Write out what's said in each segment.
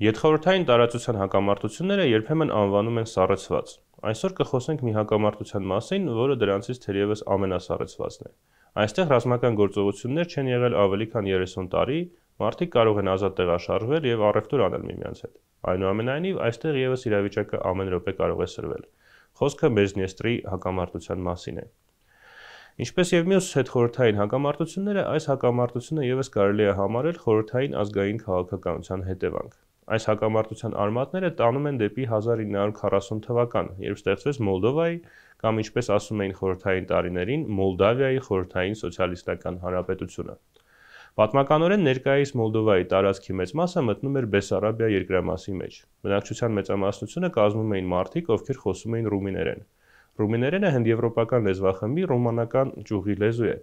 Ետխորհրդային տարածության հակամարտությունները երբեմն անվանում են սառեցված։ Այսօր կխոսենք մի հակամարտության մասին, որը դրանցից թերևս ամենասառեցվածն է։ Այստեղ ռազմական գործողություններ չեն եղել ավելի քան 30 տարի, մարդիկ կարող են ազատ տեղաշարժվել եւ առևտուր անել միմյանց հետ։ Այնուամենայնիվ, այստեղ եւս իրավիճակը ամեն րոպե կարող է սրվել։ Խոսքը Մեզնեստրի հակամարտության մասին է։ Ինչպես եւ մյուս հետխորհրդային հակամարտությունները, այս հակամարտությունը եւս կարելի է համարել խորհրդային ազգային քաղաքականության հետևանք։ Այս հակամարտության արմատները տանում են դեպի 1940 թվական, երբ ստեղծվեց Մոլդովայի կամ ինչպես ասում էին խորհրդային տարիներին Մոլդավիայի խորհրդային սոցիալիստական հանրապետությունը։ Պատմականորեն ներկայիս Մոլդովայի տարածքի մեծ մասը մտնում էր Բեսարաբիա երկրամասի մեջ։ Բնակչության մեծամասնությունը կազմում էին մարդիկ, ովքեր խոսում էին ռումիներեն։ Ռումիներենը հնդեվրոպական լեզվախմբի ռոմանական ճյուղի լեզու է։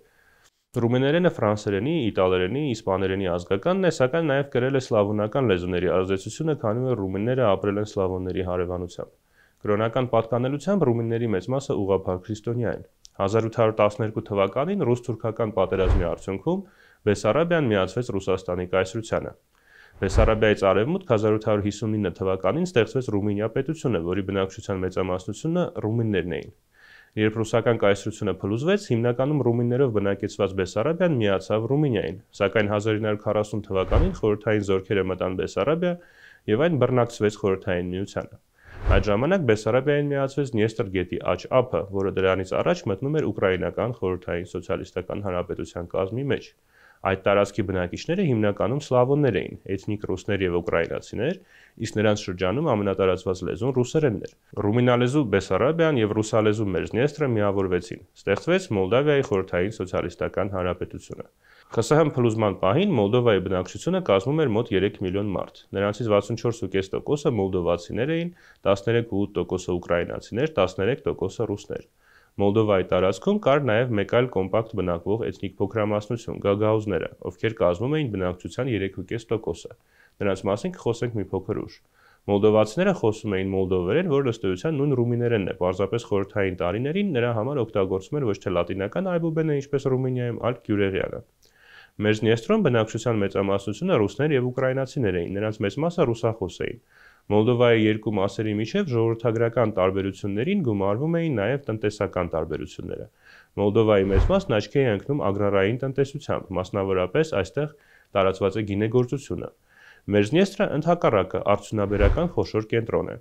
Ռումիներենը ֆրանսերենի, իտալերենի, իսպաներենի ազգականն է, սակայն նաև կրել է սլավոնական լեզուների ազդեցությունը, քանի որ ռումինները ապրել են սլավոնների հարևանությամբ։ Կրոնական պատկանելությամբ ռումինների մեծ մասը ուղղափառ քրիստոնյա են։ 1812 թվականին ռուս-թուրքական պատերազմի արդյունքում Բեսարաբիան միացվեց Ռուսաստանի կայսրությանը։ Բեսարաբիայից արևմուտք 1859 թվականին ստեղծվեց Ռումինիա պետությունը, որի բնակչության մեծամասնությունը ռումիններն էին։ Երբ ռուսական կայսրությունը փլուզվեց, հիմնականում ռումիններով բնակեցված Բեսարաբիան միացավ Ռումինիային, սակայն 1940 թվականին խորհրդային զորքերը մտան Բեսարաբիա եւ այն բռնակցվեց խորհրդային միությանը։ Այդ ժամանակ Բեսարաբիային միացվեց Դնեստրի գետի աջ ափը, որը դրանից առաջ մտնում էր ուկրաինական խորհրդային սոցիալիստական հանրապետության կազմի մեջ։ Այդ տարածքի բնակիչները հիմնականում սլավոններ էին, էթնիկ ռուսներ եւ ուկրաինացիներ, իսկ նրանց շրջանում ամենատարածված լեզուն ռուսերենն էր։ Ռումինալեզու Բեսարաբիան եւ ռուսալեզու Մեզնեստրը միավորվեցին։ Ստեղծվեց Մոլդավիայի խորհրդային սոցիալիստական հանրապետությունը։ ԽՍՀՄ փլուզման պահին Մոլդովայի բնակչությունը կազմում էր մոտ 3 միլիոն մարդ։ Նրանցից 64.5%-ը մոլդովացիներ էին, 13.8%-ը ուկրաինացիներ, 13%-ը ռուսներ։ Մոլդովայի տարածքում կար նաև մեկ այլ կոմպակտ բնակվող էթնիկ փոքրամասնություն՝ գագաուզները, ովքեր կազմում էին բնակչության 3.5%-ը։ Նրանց մասին կխոսենք մի փոքր ուշ։ Մոլդովացիները խոսում էին մոլդովերեն, որ ըստ էության նույն ռումիներենն է, պարզապես խորհրդային տարիներին նրա համար օգտագործում էր ոչ թե լատինական այբուբենը, ինչպես Ռումինիայում, այլ գյուրեղյանը։ Մեզնեստրում բնակչության մեծամասնությունը ռուսներ եւ ուկրաինացիներ էին, նրանց մեծ մասը ռուսախոս էին։ Մոլդովայի երկու մասերի միջև ժողովրդագրական տարբերություններին գումարվում էին նաև տնտեսական տարբերությունները։ Մոլդովայի մեծ մասն աչքի է ընկնում ագրարային տնտեսությամբ, մասնավորապես այստեղ տարածված է գինեգործությունը։ Մեզնեստրը ընդհակառակը արդյունաբերական խոշոր կենտրոն է։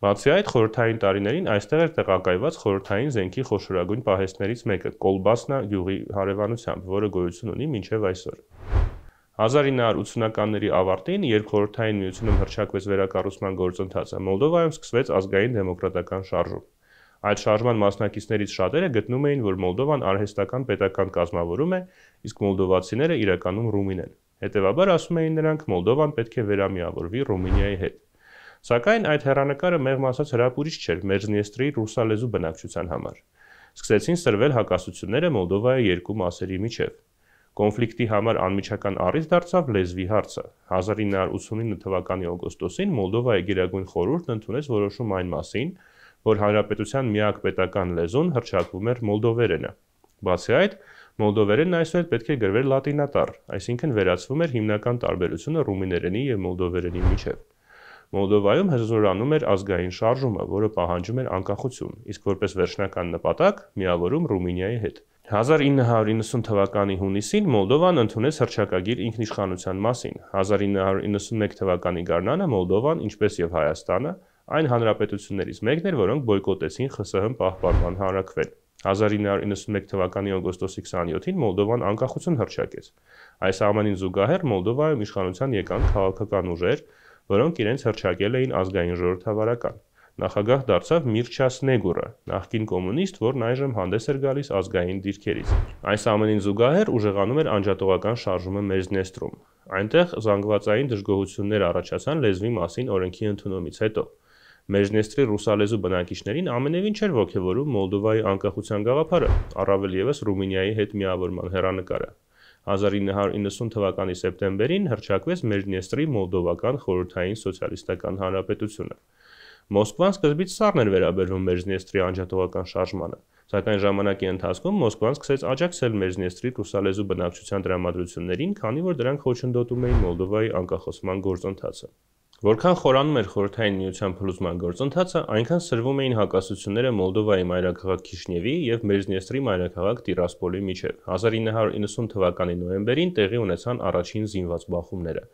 Բացի այդ, խորհրդային տարիներին այստեղ էր տեղակայված խորհրդային զենքի խոշորագույն պահեստներից մեկը՝ Կոլբասնա գյուղի հարևանությամբ, որը գոյություն ունի մինչև այսօր։ 1980-ականների ավարտին, երբ խորհրդային միությունում հռչակվեց վերակառուցման գործընթացը, Մոլդովայում սկսվեց ազգային դեմոկրատական շարժում։ Այդ շարժման մասնակիցներից շատերը գտնում էին, որ Մոլդովան արհեստական պետական կազմավորում է, իսկ մոլդովացիները իրականում ռումին են։ Հետևաբար, ասում էին նրանք, Մոլդովան պետք է վերամիավորվի Ռումինիայի հետ։ Սակայն այդ հեռանկարը մեղմ ասած հրապուրիչ չէր Մեզնեստրի ռուսալեզու բնակչության համար։ Սկսեցին սրվել հակասությունները Մոլդովայի երկու մասերի միջև։ Կոնֆլիկտի համար անմիջական առիթ դարձավ լեզվի հարցը։ 1989 թվականի օգոստոսին Մոլդովայի Գերագույն խորհուրդն ընդունեց որոշում այն մասին, որ հանրապետության միակ պետական լեզուն հռչակվում էր մոլդովերենը։ Բացի այդ, մոլդովերենն այսուհետ պետք է գրվեր լատինատառ, այսինքն վերացվում էր հիմնական տարբերությունը ռումիներենի եւ մոլդովերենի միջև։ Մոլդովայում հզորանում էր ազգային շարժումը, որը պահանջում էր անկախություն, իսկ որպես վերջնական նպատակ միավորում Ռումինիայի հետ։ 1990 թվականի հունիսին Մոլդովան ընդունեց հռչակագիր ինքնիշխանության մասին։ 1991 թվականի գարնանը Մոլդովան, ինչպես եւ Հայաստանը, այն հանրապետություններից մեկն էր, որոնք բոյկոտեցին ԽՍՀՄ պահպանման հանրաքվեն։ 1991 թվականի օգոստոսի 27-ին Մոլդովան անկախություն հռչակեց։ Այս ամենին զուգահեռ Մոլդովայում իշխանության եկան քաղաքական ուժեր, որոնք իրենց հռչակել էին ազգային ժողովրդավարական։ Նախագահ դարձավ Միրչա Սնեգուրը, նախկին կոմունիստ, որն այժմ հանդես էր գալիս ազգային դիրքերից։ Այս ամենին զուգահեռ ուժեղանում էր անջատողական շարժումը Մեզնեստրում։ Այնտեղ զանգվածային դժգոհություններ առաջացան լեզվի մասին օրենքի ընդունումից հետո։ Մեզնեստրի ռուսալեզու բնակիչներին ամենևին չէր ոգևորում Մոլդովայի անկախության գաղափարը, առավել ևս Ռումինիայի հետ միավորման հեռանկարը։ 1990 թվականի սեպտեմբերին հռչակվեց Մեզնեստրի Մոլդովական խորհրդային սոցիալիստական հանրապետությունը։ Մոսկվան սկզբից սառն էր վերաբերվում Մեզնեստրի անջատողական շարժմանը, սակայն ժամանակի ընթացքում Մոսկվան սկսեց աջակցել Մեզնեստրի ռուսալեզու բնակչության տրամադրություններին, քանի որ դրանք խոչընդոտում էին Մոլդովայի անկախացման գործընթացը։ Որքան խորանում էր Խորհրդային Միության փլուզման գործընթացը, այնքան սրվում էին հակասությունները Մոլդովայի մայրաքաղաք Քիշնևի եւ Մերձնեստրի մայրաքաղաք Տիրասպոլի միջեւ։ 1990 թվականի նոյեմբերին տեղի ունեցան առաջին զինված բախումները,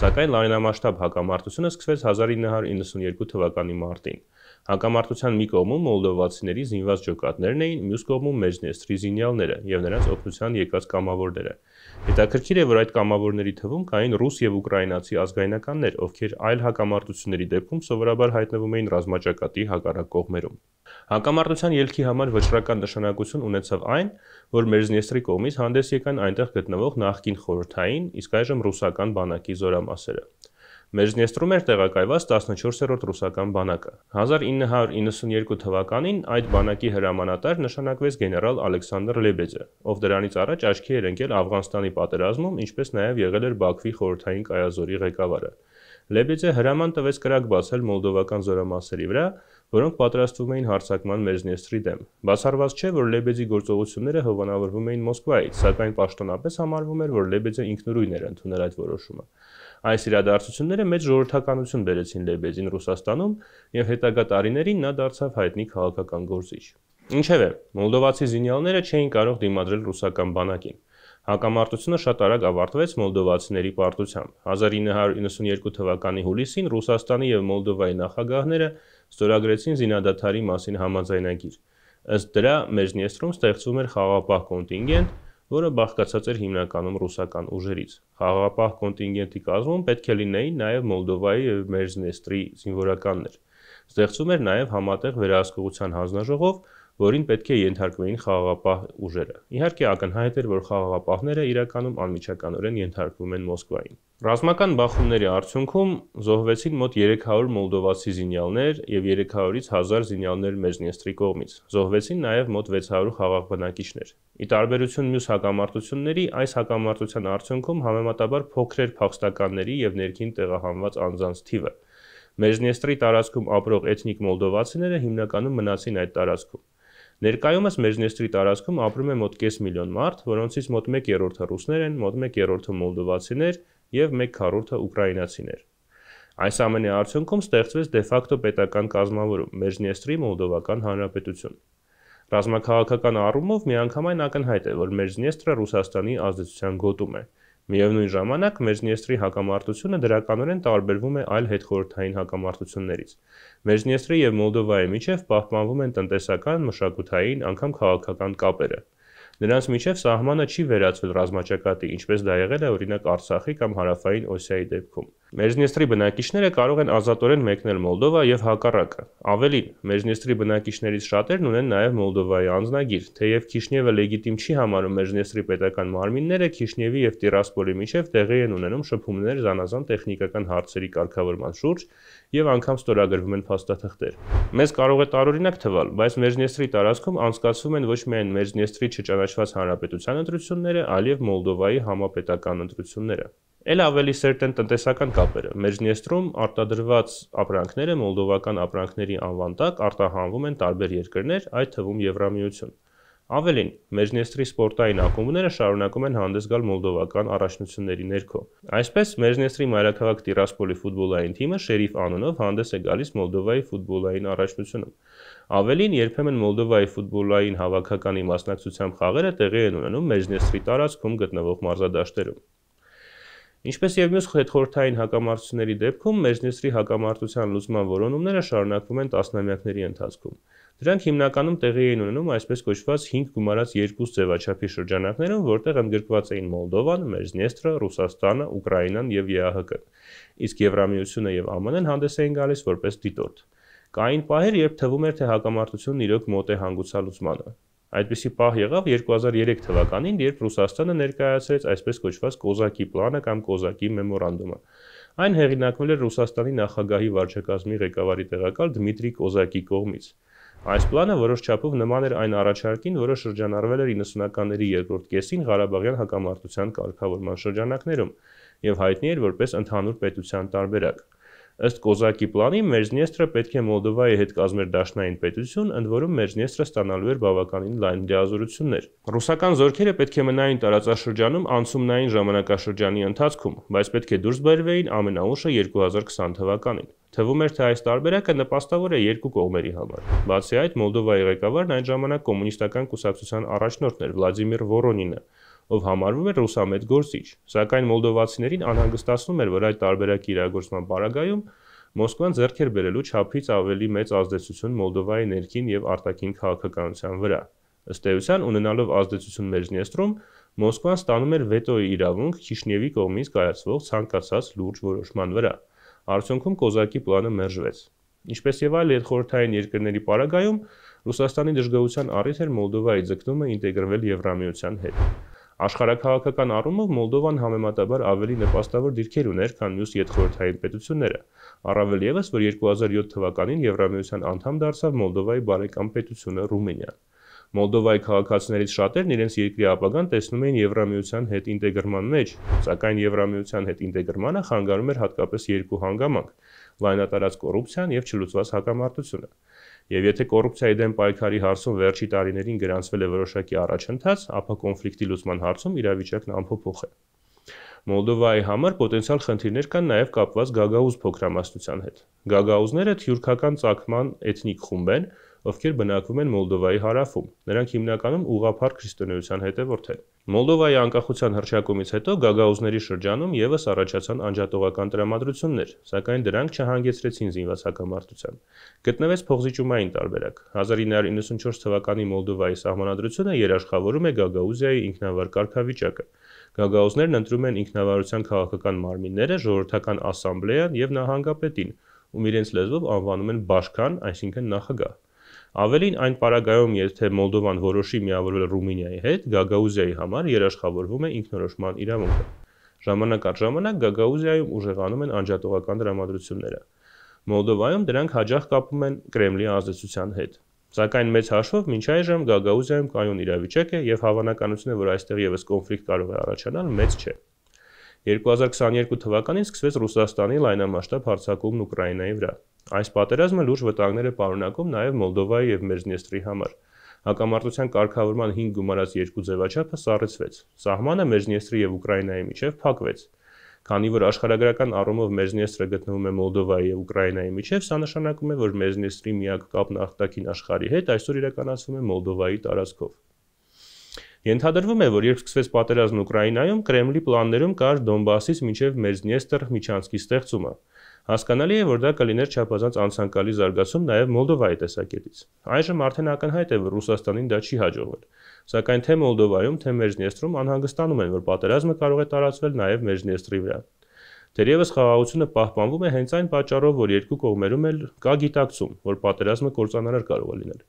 սակայն լայնամասշտաբ հակամարտությունը սկսվեց 1992 թվականի մարտին։ Հակամարտության մի կողմում մոլդովացիների զինված ջոկատներն էին, մյուս կողմում Մերձնեստրի զինյալները եւ նրանց օգնության եկած կամավորները։ Հետաքրքիր է, որ այդ կամավորների թվում կային ռուս եւ ուկրաինացի ազգայնականներ, ովքեր այլ հակամարտությունների դեպքում սովորաբար հայտնվում էին ռազմաճակատի հակառակ կողմերում։ Հակամարտության ելքի համար վճռական նշանակություն ունեցավ այն, որ Մերձնեստրի կողմից հանդես եկան այնտեղ գտնվող նախկին խորհրդային, իսկ այժմ ռուսական բանակի զորամասերը։ Մերձնեստրում էր տեղակայված 14-րդ ռուսական բանակը։ 1992 թվականին այդ բանակի հրամանատար նշանակվեց գեներալ Ալեքսանդր Լեբեդը, ով դրանից առաջ աչքի էր ընկել Աֆղանստանի պատերազմում, ինչպես նաև եղել էր Բաքվի խորհրդային կայազորի ղեկավարը։ Լեբեդը հրաման տվեց կրակ բացել մոլդովական զորամասերի վրա, որոնք պատրաստվում էին հարձակման Մերձնեստրի դեմ։ Բացառված չէ, որ Լեբեդի գործողությունները հովանավորվում էին Մոսկվայից, սակայն պաշտոնապես համարվում էր, որ Լեբեդը ինքնուրույն էր ընդունել այդ որոշումը։ Այս իրադարձությունները մեծ ժողովրդականություն բերեցին Լեբեդին Ռուսաստանում եւ հետագա տարիներին նա դարձավ հայտնի քաղաքական գործիչ։ Ինչևէ, մոլդովացի զինյալները չէին կարող դիմադրել ռուսական բանակին։ Հակամարտությունը շատ արագ ավարտվեց մոլդովացիների պարտությամբ։ 1992 թվականի հուլիսին Ռուսաստանի եւ Մոլդովայի նախագահները ստորագրեցին զինադադարի մասին համաձայնագիր։ Ըստ դրա Մերձնեստրում ստեղծվում էր խաղաղապահ կոնտինգենտ, որը բաղկացած էր հիմնականում ռուսական ուժերից։ Խաղաղապահ կոնտինգենտի կազմում պետք է լինեին նաև Մոլդովայի եւ Մերձնեստրի զինվորականներ։ Ստեղծվում էր նաև համատեղ վերահսկողության հանձնաժողով, որին պետք է ենթարկվեին խաղաղապահ ուժերը։ Իհարկե ակնհայտ էր, որ խաղաղապահները իրականում անմիջականորեն ենթարկվում են Մոսկվային։ Ռազմական բախումների արդյունքում զոհվեցին մոտ 300 մոլդովացի զինյալներ եւ 300-ից 1000 զինյալներ Մերձնեստրի կողմից։ Զոհվեցին նաև մոտ 600 խաղաղ բնակիչներ։ Ի տարբերություն մյուս հակամարտությունների, այս հակամարտության արդյունքում համեմատաբար փոքր էր փախստականների եւ ներքին տեղահանված անձանց թիվը։ Մերձնեստրի տարածքում ապրող էթնիկ մոլդովացիները հիմնականում մնացին այդ տարածքում։ Ներկայումս Մերձնեստրի տարածքում ապրում է մոտ կես միլիոն մարդ, որոնցից մոտ 1/3-ը ռուսներ են, մոտ 1/3-ը մոլդովացիներ եւ 1/4-ը ուկրաինացիներ։ Այս ամենի արդյունքում ստեղծվեց դե-ֆակտո պետական կազմավորում՝ Մերձնեստրի Մոլդովական Հանրապետություն։ Ռազմաքաղաքական առումով միանգամայն ակնհայտ է, որ Մերձնեստրը Ռուսաստանի ազդեցության գոտում է։ Միևնույն ժամանակ Մերձնեստրի հակամարտությունը դրականորեն տարբերվում է այլ հետխորհրդային հակամարտություններից։ Մերձնեստրի եւ Մոլդովայի միջև պահպանվում են տնտեսական, մշակութային, անգամ քաղաքական կապերը։ Նրանց միջև սահմանը չի վերածվել ռազմաճակատի, ինչպես դա եղել է օրինակ Արցախի կամ Հարավային Օսիայի դեպքում։ Մերձնեստրի բնակիչները կարող են ազատորեն մեկնել Մոլդովա եւ հակառակը։ Ավելին, Մերձնեստրի բնակիչներից շատերն ունեն նաեւ Մոլդովայի անձնագիր, թեև Քիշնևը լեգիտիմ չի համարում Մերձնեստրի պետական մարմինները, Քիշնևի եւ Տիրասպոլի միջև տեղի են ունենում շփումներ զանազան տեխնիկական հարցերի կարգավորման շուրջ եւ անգամ ստորագրվում են փաստաթղթեր։ Մեզ կարող է տարօրինակ թվալ, բայց Մերձնեստրի տարածքում անցկացվում են ոչ միայն Մերձնեստրի չճանաչված հանրապետության ընտրությունները, այլև Մոլդովայի համապետական ընտրությունները։ Էլ ավելի սերտ են տնտեսական կապերը։ Մերձնեստրում արտադրված ապրանքները մոլդովական ապրանքների անվան տակ արտահանվում են տարբեր երկրներ, այդ թվում Եվրամիություն։ Ավելին, Մերձնեստրի սպորտային ակումբները շարունակում են հանդես գալ մոլդովական առաջնությունների ներքո։ Այսպես, Մերձնեստրի մայրաքաղաք Տիրասպոլի ֆուտբոլային թիմը Շերիֆ անունով հանդես է գալիս Մոլդովայի ֆուտբոլային առաջնությունում։ Ավելին, երբեմն Մոլդովայի ֆուտբոլային հավաքականի մասնակցությամբ խաղերը տեղի են ունենում Մերձնեստրի տարածքում գտնվող մարզադաշտերում։ Ինչպես եւ մյուս հետխորհրդային հակամարտությունների դեպքում, Մերձնեստրի հակամարտության լուծման որոնումները շարունակվում են տասնամյակների ընթացքում։ Դրանք հիմնականում տեղի էին ունենում այսպես կոչված 5+2 ձևաչափի շրջանակներում, որտեղ ընդգրկված էին Մոլդովան, Մերձնեստրը, Ռուսաստանը, Ուկրաինան եւ ԵԱՀԿ, իսկ Եվրամիությունը եւ ԱՄՆ-ն հանդես էին գալիս որպես դիտորդ։ Կային պահեր, երբ թվում էր, թե հակամարտությունն իրոք մոտ է հանգուցալուծմանը։ Այդպիսի պահ եղավ 2003 թվականին, երբ Ռուսաստանը ներկայացրեց այսպես կոչված Կոզակի պլանը կամ Կոզակի մեմորանդումը։ Այն հեղինակվել էր Ռուսաստանի նախագահի վարչակազմի ղեկավարի տեղակալ Դմիտրի Կոզակի կողմից։ Այս պլանը որոշ չափով նման էր այն առաջարկին, որը շրջանառվել էր 90-ականների երկրորդ կեսին Ղարաբաղյան հակամարտության կարգավորման շրջանակներում եւ հայտնի էր որպես ընդհանուր պետության տարբերակ։ Ըստ Կոզակի պլանի Մերձնիեստրը պետք է Մոլդովայի հետ կազմեր դաշնային պետություն, ընդ որում Մերձնիեստրը ստանալու էր բավականին լայն լիազորություններ։ Ռուսական զորքերը պետք է մնային տարածաշրջանում անցումնային ժամանակաշրջանի ընթացքում, բայց պետք է դուրս բերվեին ամենաուշը 2020 թվականին։ Թվում էր, թե այս տարբերակը նպաստավոր է երկու կողմերի համար։ Բացի այդ, Մոլդովայի ղեկավարն այն ժամանակ կոմունիստական կուսակցության առաջնորդն էր Վլադիմիր Վորոնինը, ով համարվում էր ռուսամետ գործիչ, սակայն մոլդովացիներին անհանգստացնում էր, որ այդ տարբերակի իրագործման պարագայում Մոսկվան ձեռք էր բերելու չափից ավելի մեծ ազդեցություն Մոլդովայի ներքին եւ արտաքին քաղաքականության վրա։ Ըստ էության, ունենալով ազդեցություն Մերձնիեստրում, Մոսկվան ստանում էր վետոյի իրավունք Քիշնևի կողմից կայացվող ցանկացած լուրջ որոշման վրա։ Արդյունքում Կոզակի պլանը մերժվեց։ Ինչպես եւ այլ հետխորհրդային երկրների պարագայում, Ռուսաստանի դժգոհության առիթ էր Մոլդովայի ձգտումը ինտեգրվել Եվրամիության հետ։ Աշխարհաքաղաքական առումով Մոլդովան համեմատաբար ավելի նպաստավոր դիրքեր ուներ, քան մյուս յետխորհրդային պետությունները, առավել ևս, որ 2007 թվականին Եվրամիության անդամ դարձավ Մոլդովայի բարեկամ պետությունը Ռումենիան։ Մոլդովայի քաղաքացիներից շատերն իրենց երկրի ապագան տեսնում էին Եվրամիության հետ ինտեգրման մեջ, սակայն Եվրամիության հետ ինտեգրմանը խանգարում էր հատկապես երկու հանգամանք՝ լայնատարած կոռուպցիան եւ չլուծված հակամարտությունը։ Եվ եթե կոռուպցիայի դեմ պայքարի հարցում վերջի տարիներին գրանցվել է որոշակի առաջընթաց, ապա կոնֆլիկտի լուծման հարցում իրավիճակն անփոփոխ է։ Մոլդովայի համար պոտենցիալ խնդիրներ կան նաև կապված գագաուզ փոքրամասնության հետ։ Գագաուզները թյուրքական ծագման էթնիկ խումբ են, ովքեր բնակվում են Մոլդովայի հարավում։ Նրանք հիմնականում ուղղափառ քրիստոնեության հետևորդ են։ Մոլդովայի անկախության հռչակումից հետո գագաուզների շրջանում եւս առաջացան անջատողական տրամադրություններ, սակայն դրանք չհանգեցրեցին զինված հակամարտության։ Գտնվեց փոխզիջումային տարբերակ։ 1994 թվականի Մոլդովայի սահմանադրությունը երաշխավորում է Գագաուզիայի ինքնավար կարգավիճակը։ Գագաուզներն ընտրում են ինքնավարության քաղաքական մարմինները, ժողովրդական ասամբլեան եւ նահանգապետին, ում իրենց լեզվով անվանում են բաշխան, այսինքն նախագահ։ Ավելին, այն պարագայում, եթե Մոլդովան որոշի միավորվել Ռումինիայի հետ, Գագաուզիայի համար երաշխավորվում է ինքնորոշման իրավունքը։ Ժամանակ առ ժամանակ Գագաուզիայում ուժեղանում են անջատողական տրամադրությունները։ Մոլդովայում դրանք հաճախ կապում են Կրեմլի ազդեցության հետ։ Սակայն մեծ հաշվով մինչ այժմ Գագաուզիայում կայուն իրավիճակ է եւ հավանականությունը, որ այստեղ եւս կոնֆլիկտ կարող է առաջանալ, մեծ չէ։ 2022 թվականին սկսվեց Ռուսաստանի լայնամասշտաբ հարձակումն Ուկրաինայի վրա։ Այս պատերազմը լուրջ վտանգներ է պարունակում նաև Մոլդովայի եւ Մերձնիեստրի համար։ Հակամարտության կարգավորման 5 գումարած երկու ձևաչափը սառեցվեց։ Սահմանը Մերձնիեստրի եւ Ուկրաինայի միջև փակվեց։ Քանի որ աշխարհագրական առումով Մերձնիեստրը գտնվում է Մոլդովայի եւ Ուկրաինայի միջև, սա նշանակում է, որ Մերձնիեստրի միակ կապն արտաքին աշխարհի հետ այսօր իրականացվում է Մոլդովայի տարածքով։ Ենթադրվում է, որ երբ սկսվեց պատերազմն Ուկրաինայում, Կրեմլի պլաններում կար Դոնբասից մինչև Մերձնիեստր միջանցքի ստեղծումը։ Հասկանալի է, որ դա կլիներ չափազանց անցանկալի զարգացում նաև Մոլդովայի տեսակետից։ Այժմ արդեն ակնհայտ է, որ Ռուսաստանին դա չի հաջողվել։ Սակայն թե Մոլդովայում, թե Մերձնիեստրում անհանգստանում են, որ պատերազմը կարող է տարածվել նաև Մերձնիեստրի վրա։ Թերևս խաղաղությունը պահպանվում է հենց այն պատճառով, որ երկու կողմերում էլ կա գիտակցում, որ պատերազմը կործանարար կարող է լինել։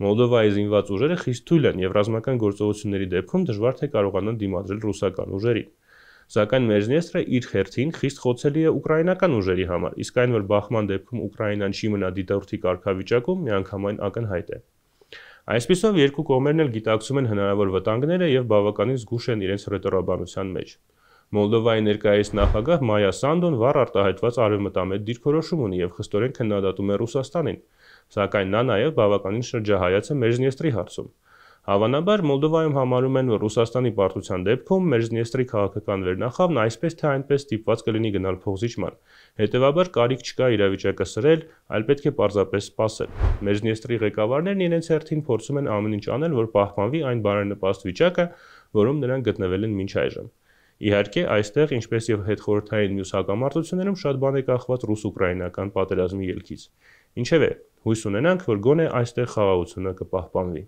Մոլդովայի զինված ուժերը խիստ թույլ են եւ ռազմական գործողությունների դեպքում դժվար թե կարողանան դիմադրել ռուսական ուժերին։ Սակայն Մերձնիեստրը իր հերթին խիստ խոցելի է ուկրաինական ուժերի համար, իսկ այն, որ բախման դեպքում Ուկրաինան չի մնա դիտորդի կարգավիճակում, միանգամայն ակնհայտ է։ Այսպիսով երկու կողմերն էլ գիտակցում են հնարավոր վտանգները եւ բավականին զգուշ են իրենց հռետորաբանության մեջ։ Մոլդովայի ներկայիս նախագահ Մայա Սանդոն վառ արտահայտված արևմտամետ դիրքորոշում ունի եւ խստորեն քննադատում է Ռուսաստանին, սակայն նա նաեւ բավականին շրջահայաց է Մերձնիեստրի հարցում։ Հավանաբար Մոլդովայում համարում են, որ Ռուսաստանի պարտության դեպքում Մերձնիեստրի քաղաքական վերնախավն այսպես թե այնպես ստիպված կլինի գնալ փոխզիջման։ Հետևաբար կարիք չկա իրավիճակը սրել, այլ պետք է պարզապես սպասել։ Մերձնիեստրի ղեկավարներն իրենց հերթին փորձում են ամեն ինչ անել, որ պահպանվի այն բարենպաստ վիճակը, որում նրանք գտնվել են մինչ այժմ։ Իհարկե, այստեղ, ինչպես եւ հետխորհրդային մյուս հակամարտություններում, շատ բան է կախված ռուս-ուկրաինական պատերազմի ելքից։ Ինչևէ, հույս ունենանք, որ գոնե այստեղ խաղաղությունը կպահպանվի։